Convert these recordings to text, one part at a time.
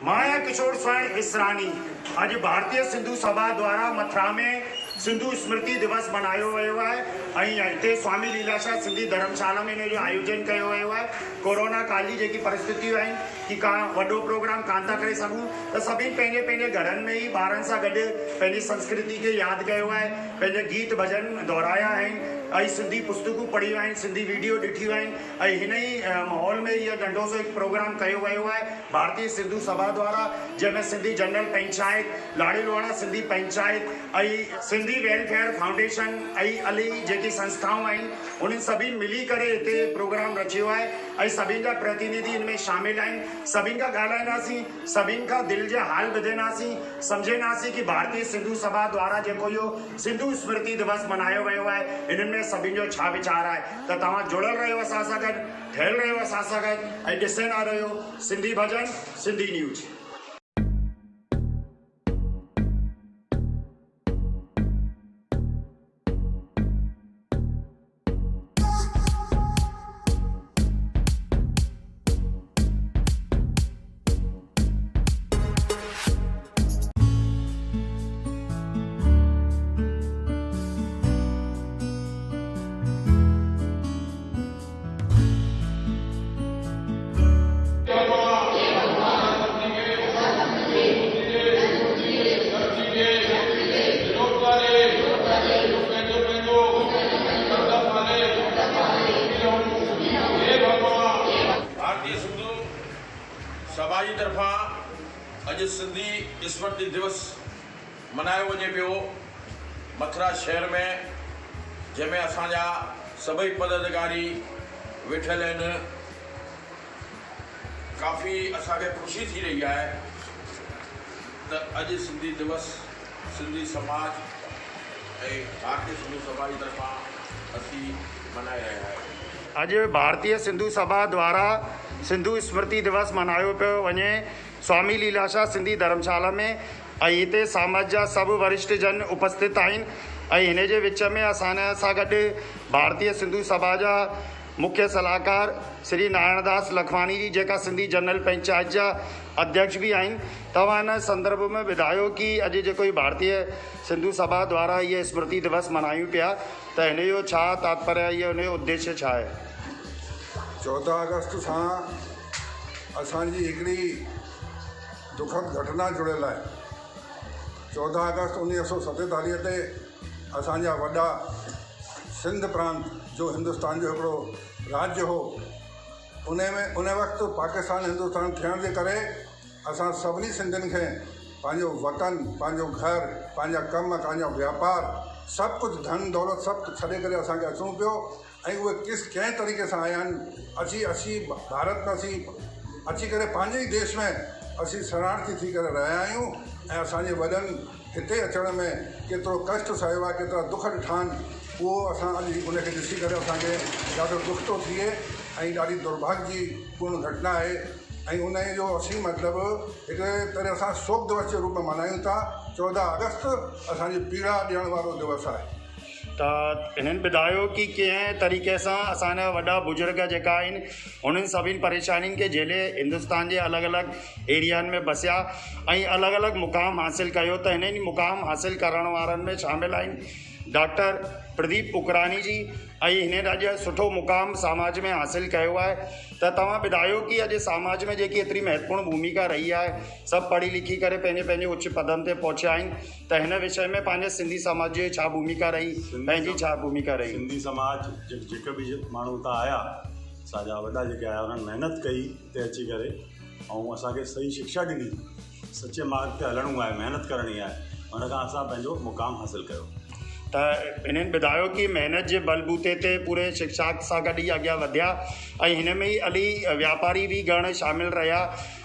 माया किशोर स्वर्ण इसरानी। आज भारतीय सिंधु सभा द्वारा मथुरा में सिंधु स्मृति दिवस मनायो वियो है। हिते स्वामी लीलाशाह सिंधी धर्मशाला में जो आयोजन किया वियो है। कोरोना काल जी जेकी परिस्थितियूं आहिनि कि का वॾो प्रोग्राम कान था करे सघूं त सभी पंहिंजे पंहिंजे घरनि में ही ॿारनि सां गॾु पंहिंजी संस्कृति के यादि कयो आहे, पंहिंजे गीत भजन दोहराया आहिनि ऐं सिंधी पुस्तकूं पढ़ियूं आहिनि, सिंधी वीडियो ॾिठियूं आहिनि ऐं हिन ई माहौल में इहो नंढो सो हिकु प्रोग्राम कयो वियो आहे भारतीय सिंधु सभा द्वारा, जंहिंमें सिंधी जनरल पंचायत, लाड़ीलोहाणा सिंधी पंचायत ऐं सिंधी वेलफेयर फाउंडेशन ऐं अली जेकी संस्थाऊं आहिनि उन्हनि सभिनि मिली करे हिते प्रोग्राम रचियो आहे ऐं सभिनि जा प्रतिनिधि इनमें शामिल आहिनि। सभिनि खां ॻाल्हाईंदासीं, सभिनि खां दिलि जा हाल ॿुधंदासीं, सम्झंदासीं कि भारतीय सिंधु सभा द्वारा जेको इहो सिंधु स्मृति दिवस मनायो वियो आहे इन्हनि में सभिनि जो छा वीचार आहे। त तव्हां जुड़ियल रहियो असां सां गॾु, ठहियल रहियो असां सां गॾु ऐं ॾिसंदा रहियो सिंधी भजन, सिंधी न्यूज़। सभा जी तरफा अज सिंधी स्मृति दिवस मनायो वञे पियो मथुरा शहर में, जंहिंमें असांजा सभई पदाधिकारी वेठल आहिनि। काफ़ी असांखे ख़ुशी थी रही है त अज सिंधी दिवस सिंधी समाज ऐं भारतीय सिंधु सभा जी तरफा असीं मनाए रहिया आहियूं। अॼु भारतीय सिंधु सभा द्वारा सिंधु स्मृति दिवस मनायो पियो वञे स्वामी लीलाशाह सिंधी धर्मशाला में ऐं हिते समाज जा सभु वरिष्ठ जन उपस्थित आहिनि ऐं हिन जे विच में असां सां गॾु भारतीय सिंधु सभा जा मुख्य सलाहकार श्री नारायण दास लखवानी जी जेका सिंधी जनरल पंचायत जा अध्यक्ष भी आहिनि। तव्हां हिन संदर्भ में ॿुधायो कि अॼु जेको ही भारतीय सिंधु सभा द्वारा ये स्मृति दिवस मनायूं पिया त हिन जो छा तात्पर्य आहे, हुन जो उद्देश्य छा आहे। 14 अगस्त सां असांजी हिकिड़ी दुखद घटना जुड़ियल आहे। 14 अगस्त 1947 ते असांजा वॾा सिंध प्रांत जो हिंदुस्तान जो हिकिड़ो राज्य हो, उन वक़्तु पाकिस्तान हिंदुस्तान थियण जे करे असां सभिनी सिंधियुनि खे पंहिंजो वतन, पंहिंजो घर, पंहिंजा कम, पंहिंजा व्यापार, सभु कुझु धन दौलत सभु छॾे करे असांखे अचणो पियो ऐं उहे कंहिं तरीक़े सां आया आहिनि। असीं भारत में अची करे पंहिंजे ई देश में असीं शरणार्थी थी करे रहिया आहियूं ऐं असांजे वॾनि हिते अचण में केतिरो कष्ट सहियो आहे, केतिरा दुख ॾिठा आहिनि, उहो असां अॼु उनखे ॾिसी करे असांखे ॾाढो दुख थो थिए ऐं ॾाढी दुर्भाग्य जी पूर्ण घटना आहे ऐं उन जो असीं मतिलबु हिकिड़े तरह सां शोक दिवस जे रूप में मल्हायूं था। 14 अगस्त असांजी पीड़ा ॾियण वारो दिवस आहे। त हिननि ॿुधायो कि कंहिं तरीक़े सां असांजा वॾा बुज़ुर्ग जेका आहिनि उन्हनि सभिनि परेशानियुनि खे झेले हिंदुस्तान जे अलॻि अलॻि एरियानि में बसिया ऐं अलॻि अलॻि मुक़ाम हासिलु कयो। त हिननि मुक़ाम हासिलु करण वारनि में शामिल आहिनि डॉक्टर प्रदीप उकरानी जी ऐं हिन अॼु सुठो मुक़ाम समाज में हासिलु कयो आहे। त तव्हां ॿुधायो कि अॼु समाज में जेकी एतिरी महत्वपूर्ण भूमिका रही आहे, सभु पढ़ी लिखी करे पंहिंजे पंहिंजे उच्च पदनि ते पहुचिया आहिनि, त हिन विषय में पंहिंजे सिंधी समाज जी छा भूमिका रही, पंहिंजी छा भूमिका रही। सिंधी समाज जेके बि माण्हू हितां आया, असांजा वॾा जेके आया उन्हनि महिनत कई हिते अची करे ऐं असांखे सही शिक्षा ॾिनी, सचे मार्ग ते हलणो आहे, महिनत करणी आहे, हुन खां असां पंहिंजो मुक़ाम हासिलु कयो। त हिननि ॿुधायो कि महिनत जे बलबूते ते पूरे शिक्षा सां गॾु ई अॻियां वधिया ऐं हिन में ई अली व्यापारी भी घणे शामिल रहिया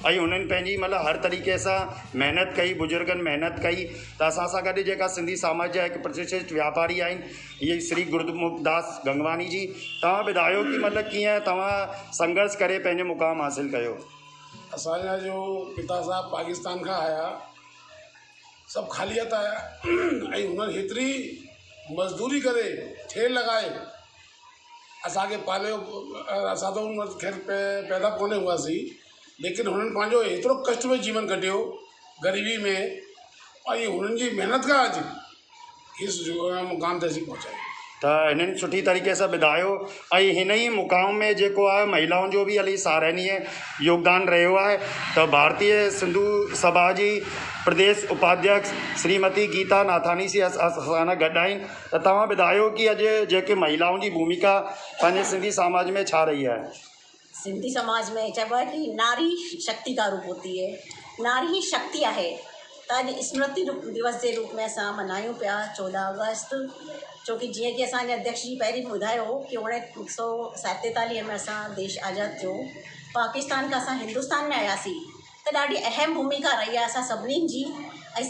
ऐं उन्हनि पंहिंजी मतिलबु हर तरीक़े सां महिनत कई, बुज़ुर्गनि महिनत कई। त असां सां गॾु जेका सिंधी समाज जा हिकु प्रतिष्ठित व्यापारी आहिनि इहे श्री गुरमुखदास गंगवानी जी, तव्हां ॿुधायो कि मतिलबु कीअं तव्हां संघर्ष करे पंहिंजो मुक़ाम हासिलु कयो। असांजा जो पिता साहब पाकिस्तान खां आया, सभु ख़ाली हथ आया ऐं हुननि हेतिरी मज़दूरी करे ठेल लॻाए असांखे पालियो। असां त खैर पैदा कोन्हे हुआसीं, लेकिन हुननि पंहिंजो एतिरो कष्ट में जीवन कटियो ग़रीबी में, और ये हुननि जी महिनत खां अॼु इस मुक़ाम ते असीं पहुचायो। त हिननि सुठी तरीक़े सां ॿुधायो ऐं हिन ई मुक़ाम में जेको आहे महिलाउनि जो बि इलाही सराहनीय योगदान रहियो आहे। त भारतीय सिंधु सभा जी प्रदेश उपाध्यक्ष श्रीमती गीता नाथानी सी असां सां गॾु आहिनि। त तव्हां ॿुधायो कि अॼु जेके महिलाउनि जी भूमिका पंहिंजे सिंधी समाज में छा रही आहे? सिंधी समाज में चइबो आहे कि नारी शक्ति का रूप होती है, नारी ही शक्ति आहे। त अॼु स्मृति दिवस जे रूप में असां मल्हायूं पिया 14 अगस्त, छोकी जीअं कि असांजे अध्यक्ष जी पहिरीं ॿुधायो कि 1947 में असां देश आज़ादु थियो, पाकिस्तान खां असां हिंदुस्तान में आयासीं। त ॾाढी अहम भूमिका रही आहे असां सभिनीनि जी। ऐं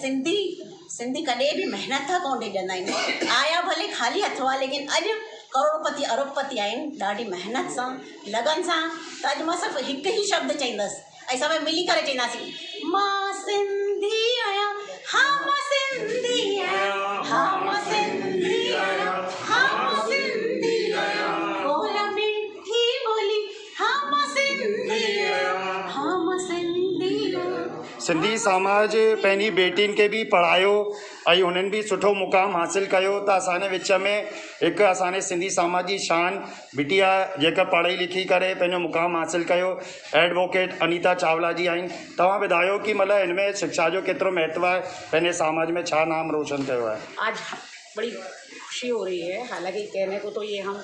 सिंधी कॾहिं बि महिनत था कोन ॾिजंदा आहिनि। आया भले ख़ाली हथ हुआ, लेकिन अॼु करोड़पति अरबपति आहिनि ॾाढी महिनत सां, लगन सां। त अॼु मां सिर्फ़ु हिकु ई शब्द चईंदसि ऐं सभई मिली करे चईंदासीं, मां सिंधी आहियां, हा मां सिंधी आहियां, हा मां सिंधी आहियां, हा मां सिंधी आहियां, बोला मिठी ॿोली, हा मां सिंधी आहियां, हा मां सिंधी आहियां। सिंधी समाज पंहिंजी बेटियुनि खे बि पढ़ायो ऐं उन्हनि बि सुठो मुक़ाम हासिलु कयो। त असांजे विच में हिकु असांजे सिंधी समाज जी शान बिटिया जेका पढ़ी लिखी करे पंहिंजो मुक़ाम हासिलु कयो, एडवोकेट अनीता चावला जी आहिनि। तव्हां ॿुधायो कि मतिलबु हिन में शिक्षा जो केतिरो महत्व आहे, पंहिंजे समाज में छा नाम रोशन कयो आहे? आज बड़ी खुशी हो रही है। हालांकि कहने को तो ये हम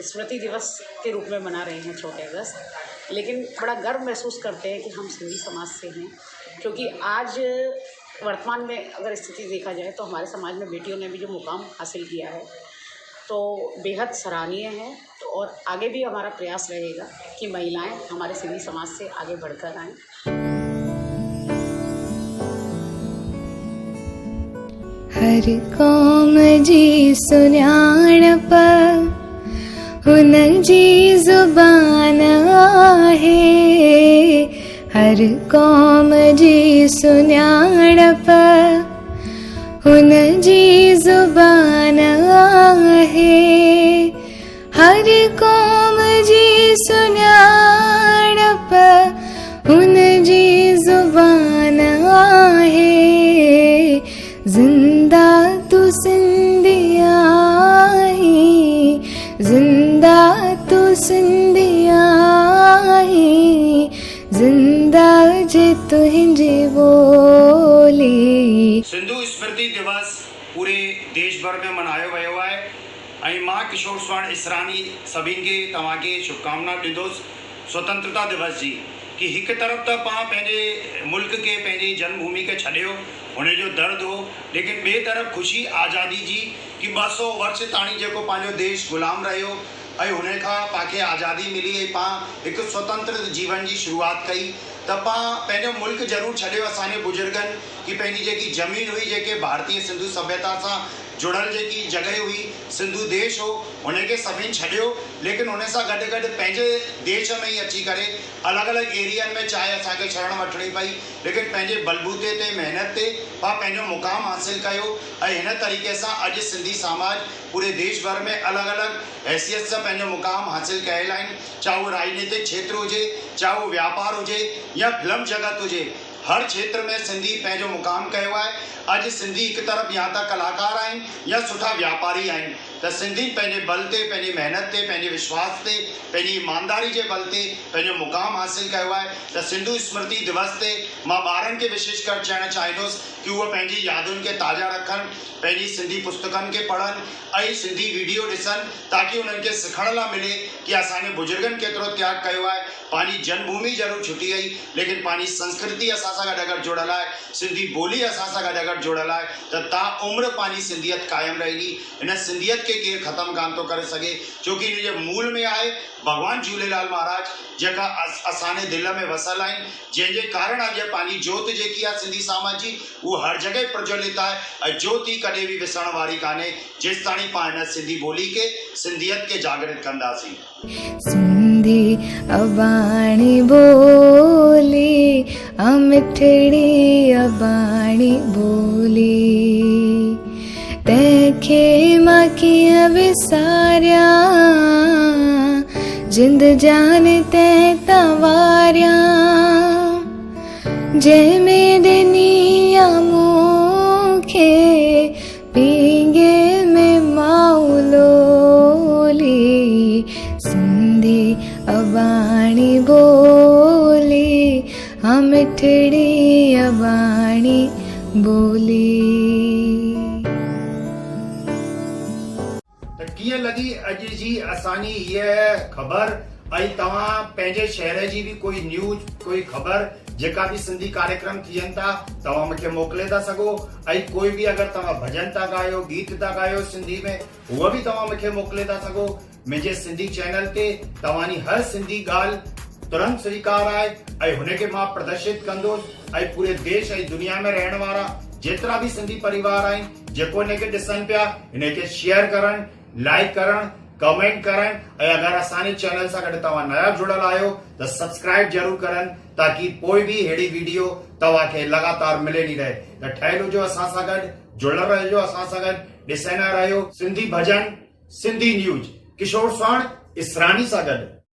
स्मृति दिवस के रूप में मना रहे हैं 14 अगस्त, लेकिन बड़ा गर्व महसूस करते हैं कि हम सिंधी समाज से हैं, क्योंकि आज वर्तमान में अगर स्थिति देखा जाए तो हमारे समाज में बेटियों ने भी जो मुकाम हासिल किया है तो बेहद सराहनीय है। तो और आगे भी हमारा प्रयास रहेगा कि महिलाएं हमारे सिंधी समाज से आगे बढ़कर आएँ। हर कौम जी सुञाणप हुन जी ज़ुबान आहे, हर कौम जी सुञाणप हुन जी ज़ुबान आहे, हर कौम जी सुञाणप हुन जी ज़ुबान आहे। जिंदा तू सिंधिया ही, जिंदा तू सिंधिया ही, जिंदा जे तुंहिंजी बोली। सिंधु स्मृति दिवस पूरे देश भर में मनायो वियो आहे ऐं मां किशोर स्वर्ण इसरानी सभिनि खे तव्हांखे शुभकामना ॾींदुसि स्वतंत्रता दिवस जी। कि हिकु तरफ़ त पाण पंहिंजे मुल्क खे, पंहिंजी जन्मभूमि खे छॾियो, हुनजो दर्द हो, लेकिन ॿिए तरफ़ ख़ुशी आज़ादी जी कि 200 वर्ष ताणी जेको पंहिंजो देश ग़ुलाम रहियो ऐं हुन खां पाणखे आज़ादी मिली ऐं पाण हिकु स्वतंत्र जीवन जी शुरूआत कई। त पाण पंहिंजो मुल्क ज़रूरु छॾियो असांजे बुज़ुर्गनि कि पंहिंजी जेकी ज़मीन हुई, जेके भारतीय सिंधु सभ्यता सां जुड़ल जेकी जॻह हुई, सिंधु देश हो, हुनखे सभिनि छॾियो। लेकिन हुन सां गॾु गॾु पंहिंजे देश में ई अची करे अलॻि अलॻि एरियनि में चाहे असांखे शरण वठणी पई, लेकिन पंहिंजे बलबूते ते, महिनत ते पाण पंहिंजो मुक़ाम हासिलु कयो। ऐं हिन तरीक़े सां अॼु सिंधी समाज पूरे देश भर में अलॻि अलॻि हैसियत सां पंहिंजो मुक़ाम हासिलु कयल आहिनि। चाहे उहो राजनीतिक क्षेत्र हुजे, चाहे उहो वापार हुजे या फिल्म जगत हुजे, हर क्षेत्र में सिंधी पंहिंजो मुक़ाम कयो आहे। अॼु सिंधी हिकु तरफ़ या त कलाकार आहिनि या सुठा व्यापारी आहिनि। त सिंधी पंहिंजे बल ते, पंहिंजी महिनत ते, पंहिंजे विश्वास ते, पंहिंजी ईमानदारी जे बल ते पंहिंजो मुक़ाम हासिलु कयो आहे। त सिंधु स्मृति दिवस ते मां ॿारनि खे विशेष कर चवणु चाहींदुसि कि उहे पंहिंजी यादुनि खे ताज़ा रखनि, पंहिंजी सिंधी पुस्तकनि खे पढ़नि ऐं सिंधी वीडियो ॾिसनि, ताकि उन्हनि खे सिखण लाइ मिले कि असांजे बुज़ुर्गनि केतिरो त्याग कयो आहे। पंहिंजी जन्मभूमि ज़रूरु छुटी वई, लेकिन पंहिंजी संस्कृति असां सां गॾु जुड़ियल आहे, सिंधी ॿोली असां सां गॾु जुड़ियल आहे। त उम्र पंहिंजी सिंधियत क़ाइमु रहेगी। हिन सिंधियत खे केरु ख़तमु कान थो करे सघे, छोकी हिन जे मूल में आहे भॻवान झूलेलाल महाराज, जेका असांजे दिलि में वसियल आहिनि, जंहिंजे कारण अॼु पंहिंजी जोति जेकी आहे सिंधी समाज जी, उहा हर जॻह प्रज्वलित आहे ऐं ज्योति कॾहिं बि विसरण वारी कान्हे, जेसि ताणी पाण हिन सिंधी ॿोली खे, सिंधियत खे जागृत कंदासीं। सिंधी अबाणी बोली, मिठड़ी अबाणी बोली, तंहिंखे मां कीअं विसारियां, जिंद जान तैं तां वारियां। जंहिंमें ॾिनी मूंखे पींगे में माउलोली सिंधी अबाणी बोली हाँ मिठड़ी अबाणी बोली। त कीअं लॻी अॼु जी असांजी हीअ ख़बर ऐं तव्हां पंहिंजे शहर जी बि कोई न्यूज़ कोई ख़बर जेका बि सिंधी कार्यक्रम थियनि था तव्हां मूंखे मोकिले था सघो ऐं कोई बि अगरि तव्हां भॼन था ॻायो गीत था ॻायो सिंधी में उहो बि तव्हां मूंखे मोकिले था सघो। मुंहिंजे सिंधी चैनल ते तव्हांजी हर सिंधी ॻाल्हि तुरंत स्वीकार आहे ऐं हुनखे मां प्रदर्शित कंदुसि ऐं पूरे देश ऐं दुनिया में रहण वारा जेतिरा बि सिंधी परिवार आहिनि जेको हिनखे ॾिसनि पिया हिनखे शेयर करणु लाइक करणु कमेंट करण ऐं अगरि असांजे चैनल सां गॾु तव्हां नया जुड़ियल आहियो त सब्सक्राइब जरूर करनि ताकि कोई बि अहिड़ी वीडियो तव्हांखे लगातार मिलंदी रहे। त ठहियल हुजो असां सां गॾु जुड़ियल रहिजो असां सां गॾु ॾिसंदा रहियो सिंधी भॼन सिंधी न्यूज़ किशोर स्वाण इसरानी सां गॾु।